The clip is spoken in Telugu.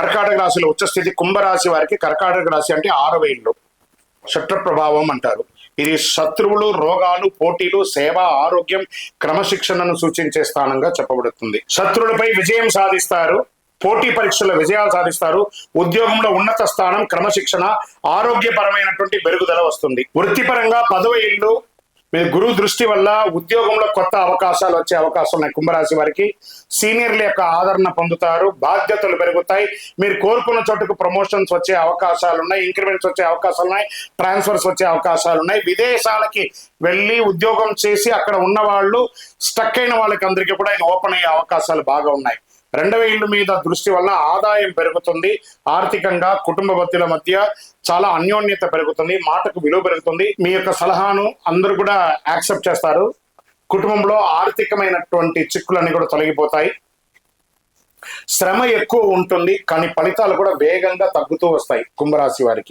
కర్కాటక రాశిలో ఉచ్చస్థితి కుంభరాశి వారికి కర్కాటక రాశి అంటే 6వ ఇల్లు, శత్రు ప్రభావం అంటారు. ఇది శత్రువులు, రోగాలు, పోటీలు, సేవ, ఆరోగ్యం, క్రమశిక్షణను సూచించే స్థానంగా చెప్పబడుతుంది. శత్రువులపై విజయం సాధిస్తారు, పోటీ పరీక్షల్లో విజయాలు సాధిస్తారు, ఉద్యోగంలో ఉన్నత స్థానం, క్రమశిక్షణ, ఆరోగ్యపరమైనటువంటి మెరుగుదల వస్తుంది. వృత్తిపరంగా 10వ ఇల్లు మీ గురువు దృష్టి వల్ల ఉద్యోగంలో కొత్త అవకాశాలు వచ్చే అవకాశం ఉన్నాయి. కుంభరాశి వారికి సీనియర్ల యొక్క ఆదరణ పొందుతారు, బాధ్యతలు పెరుగుతాయి, మీరు కోరుకున్న చోటుకు ప్రమోషన్స్ వచ్చే అవకాశాలు ఉన్నాయి, ఇంక్రిమెంట్స్ వచ్చే అవకాశాలు ఉన్నాయి, ట్రాన్స్ఫర్స్ వచ్చే అవకాశాలు ఉన్నాయి. విదేశాలకి వెళ్ళి ఉద్యోగం చేసి అక్కడ ఉన్న వాళ్ళు స్టక్ అయిన వాళ్ళకి అందరికీ కూడా ఓపెన్ అయ్యే అవకాశాలు బాగా ఉన్నాయి. 2వ ఇల్లు మీద దృష్టి వల్ల ఆదాయం పెరుగుతుంది, ఆర్థికంగా కుటుంబ సభ్యుల మధ్య చాలా అన్యోన్యత పెరుగుతుంది, మాటకు విలువ పెరుగుతుంది, మీ యొక్క సలహాను అందరూ కూడా యాక్సెప్ట్ చేస్తారు, కుటుంబంలో ఆర్థికమైనటువంటి చిక్కులన్నీ కూడా తొలగిపోతాయి. శ్రమ ఎక్కువ ఉంటుంది కానీ ఫలితాలు కూడా వేగంగా తగ్గుతూ వస్తాయి కుంభరాశి వారికి.